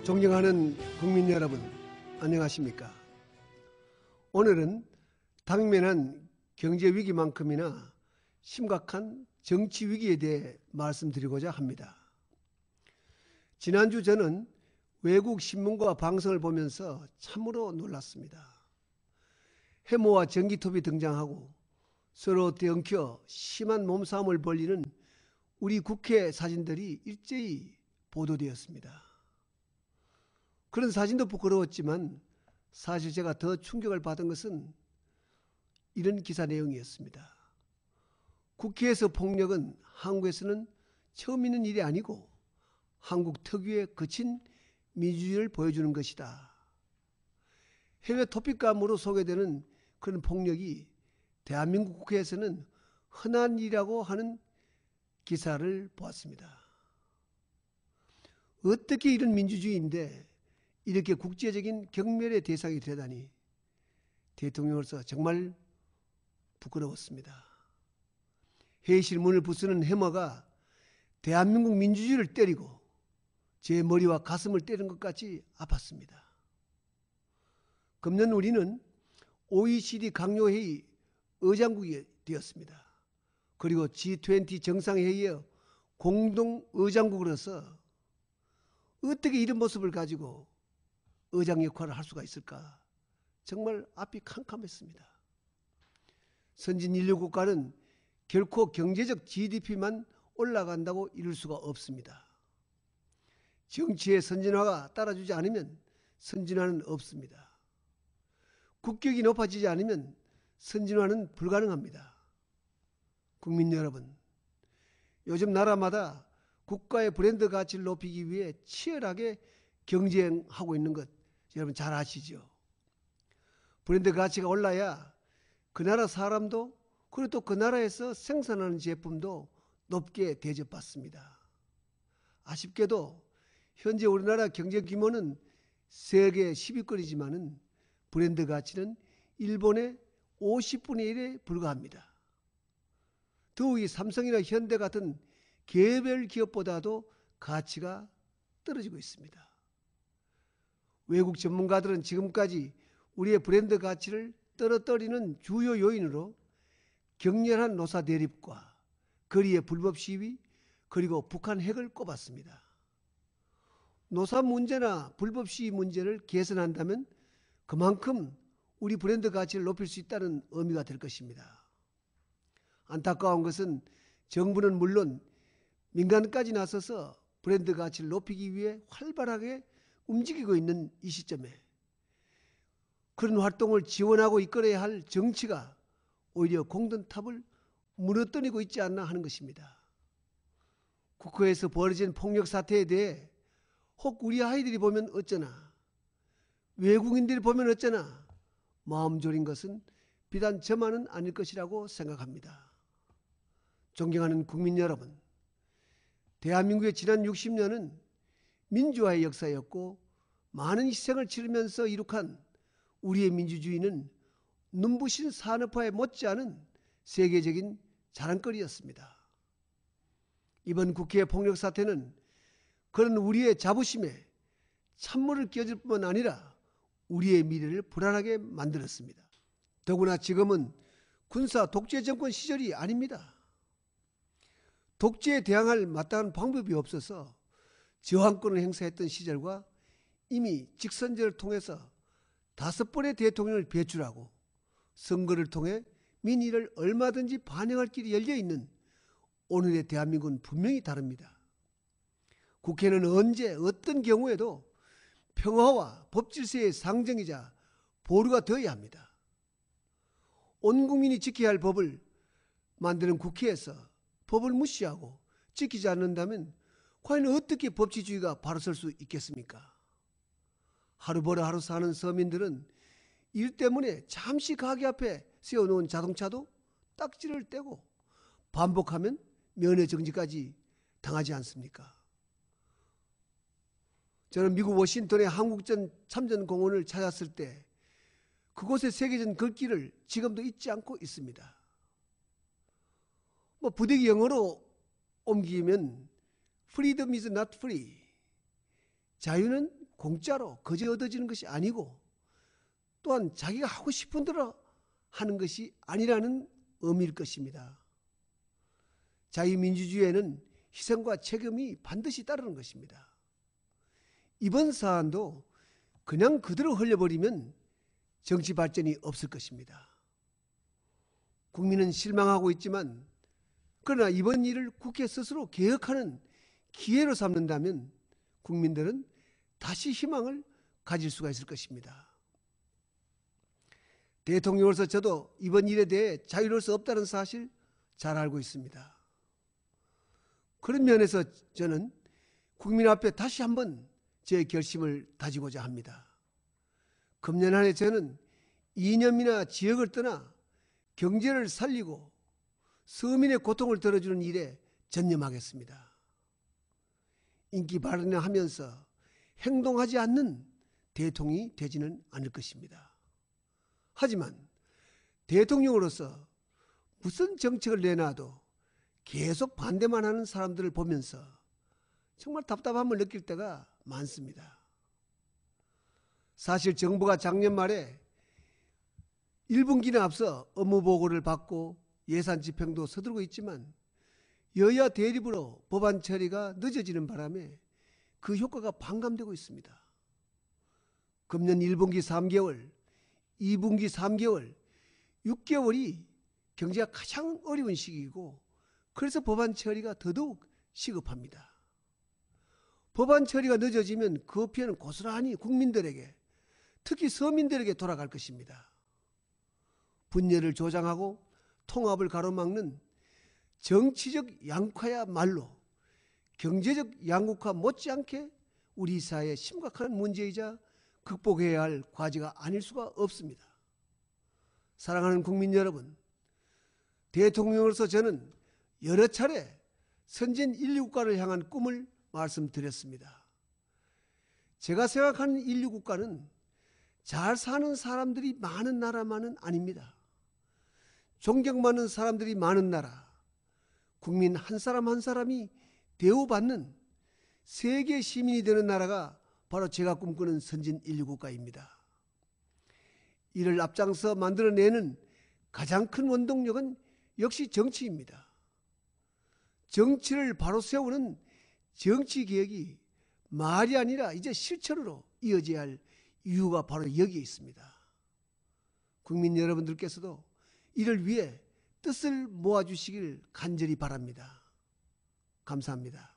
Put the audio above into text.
존경하는 국민 여러분, 안녕하십니까? 오늘은 당면한 경제 위기만큼이나 심각한 정치 위기에 대해 말씀드리고자 합니다. 지난주 저는 외국 신문과 방송을 보면서 참으로 놀랐습니다. 해모와 전기톱이 등장하고 서로 떼엉켜 심한 몸싸움을 벌이는 우리 국회 사진들이 일제히 보도되었습니다. 그런 사진도 부끄러웠지만 사실 제가 더 충격을 받은 것은 이런 기사 내용이었습니다. 국회에서 폭력은 한국에서는 처음 있는 일이 아니고 한국 특유의 거친 민주주의를 보여주는 것이다. 해외 토픽감으로 소개되는 그런 폭력이 대한민국 국회에서는 흔한 일이라고 하는 기사를 보았습니다. 어떻게 이런 민주주의인데 이렇게 국제적인 경멸의 대상이 되다니 대통령으로서 정말 부끄러웠습니다. 회의실 문을 부수는 해머가 대한민국 민주주의를 때리고 제 머리와 가슴을 때린 것 같이 아팠습니다. 금년 우리는 OECD 강요회의 의장국이 되었습니다. 그리고 G20 정상회의의 공동 의장국으로서 어떻게 이런 모습을 가지고 의장 역할을 할 수가 있을까? 정말 앞이 캄캄했습니다. 선진 인류 국가는 결코 경제적 GDP만 올라간다고 이룰 수가 없습니다. 정치의 선진화가 따라주지 않으면 선진화는 없습니다. 국격이 높아지지 않으면 선진화는 불가능합니다. 국민 여러분, 요즘 나라마다 국가의 브랜드 가치를 높이기 위해 치열하게 경쟁하고 있는 것 여러분 잘 아시죠? 브랜드 가치가 올라야 그 나라 사람도 그리고 또 그 나라에서 생산하는 제품도 높게 대접받습니다. 아쉽게도 현재 우리나라 경제 규모는 세계 10위권이지만은 브랜드 가치는 일본의 50분의 1에 불과합니다. 더욱이 삼성이나 현대 같은 개별 기업보다도 가치가 떨어지고 있습니다. 외국 전문가들은 지금까지 우리의 브랜드 가치를 떨어뜨리는 주요 요인으로 격렬한 노사 대립과 거리의 불법 시위 그리고 북한 핵을 꼽았습니다. 노사 문제나 불법 시위 문제를 개선한다면 그만큼 우리 브랜드 가치를 높일 수 있다는 의미가 될 것입니다. 안타까운 것은 정부는 물론 민간까지 나서서 브랜드 가치를 높이기 위해 활발하게 움직이고 있는 이 시점에 그런 활동을 지원하고 이끌어야 할 정치가 오히려 공든탑을 무너뜨리고 있지 않나 하는 것입니다. 국회에서 벌어진 폭력 사태에 대해 혹 우리 아이들이 보면 어쩌나 외국인들이 보면 어쩌나 마음 졸인 것은 비단 저만은 아닐 것이라고 생각합니다. 존경하는 국민 여러분, 대한민국의 지난 60년은 민주화의 역사였고 많은 희생을 치르면서 이룩한 우리의 민주주의는 눈부신 산업화에 못지않은 세계적인 자랑거리였습니다. 이번 국회의 폭력 사태는 그런 우리의 자부심에 찬물을 끼얹을 뿐만 아니라 우리의 미래를 불안하게 만들었습니다. 더구나 지금은 군사 독재 정권 시절이 아닙니다. 독재에 대항할 마땅한 방법이 없어서 저항권을 행사했던 시절과 이미 직선제를 통해서 5번의 대통령을 배출하고 선거를 통해 민의를 얼마든지 반영할 길이 열려있는 오늘의 대한민국은 분명히 다릅니다. 국회는 언제 어떤 경우에도 평화와 법질서의 상정이자 보루가 되어야 합니다. 온 국민이 지켜야 할 법을 만드는 국회에서 법을 무시하고 지키지 않는다면 과연 어떻게 법치주의가 바로 설 수 있겠습니까? 하루 벌어 하루 사는 서민들은 일 때문에 잠시 가게 앞에 세워놓은 자동차도 딱지를 떼고 반복하면 면회 정지까지 당하지 않습니까? 저는 미국 워싱턴의 한국전 참전공원을 찾았을 때 그곳의 세계전 글귀를 지금도 잊지 않고 있습니다. 부득이 영어로 옮기면 freedom is not free. 자유는 공짜로 거저 얻어지는 것이 아니고 또한 자기가 하고 싶은 대로 하는 것이 아니라는 의미일 것입니다. 자유민주주의에는 희생과 책임이 반드시 따르는 것입니다. 이번 사안도 그냥 그대로 흘려버리면 정치 발전이 없을 것입니다. 국민은 실망하고 있지만 그러나 이번 일을 국회 스스로 개혁하는 기회로 삼는다면 국민들은 다시 희망을 가질 수가 있을 것입니다. 대통령으로서 저도 이번 일에 대해 자유로울 수 없다는 사실 잘 알고 있습니다. 그런 면에서 저는 국민 앞에 다시 한번 제 결심을 다지고자 합니다. 금년 한 해 저는 이념이나 지역을 떠나 경제를 살리고 서민의 고통을 덜어주는 일에 전념하겠습니다. 인기 발언을 하면서 행동하지 않는 대통령이 되지는 않을 것입니다. 하지만 대통령으로서 무슨 정책을 내놔도 계속 반대만 하는 사람들을 보면서 정말 답답함을 느낄 때가 많습니다. 사실 정부가 작년 말에 1분기나 앞서 업무 보고를 받고 예산 집행도 서두르고 있지만 여야 대립으로 법안 처리가 늦어지는 바람에 그 효과가 반감되고 있습니다. 금년 1분기 3개월, 2분기 3개월, 6개월이 경제가 가장 어려운 시기이고 그래서 법안 처리가 더더욱 시급합니다. 법안 처리가 늦어지면 그 피해는 고스란히 국민들에게, 특히 서민들에게 돌아갈 것입니다. 분열을 조장하고 통합을 가로막는 정치적 양극화야말로 경제적 양극화 못지않게 우리 사회의 심각한 문제이자 극복해야 할 과제가 아닐 수가 없습니다. 사랑하는 국민 여러분, 대통령으로서 저는 여러 차례 선진 인류국가를 향한 꿈을 말씀드렸습니다. 제가 생각하는 인류국가는 잘 사는 사람들이 많은 나라만은 아닙니다. 존경받는 사람들이 많은 나라, 국민 한 사람 한 사람이 대우받는 세계 시민이 되는 나라가 바로 제가 꿈꾸는 선진 인류국가입니다. 이를 앞장서 만들어내는 가장 큰 원동력은 역시 정치입니다. 정치를 바로 세우는 정치개혁이 말이 아니라 이제 실천으로 이어져야 할 이유가 바로 여기에 있습니다. 국민 여러분들께서도 이를 위해 뜻을 모아주시길 간절히 바랍니다. 감사합니다.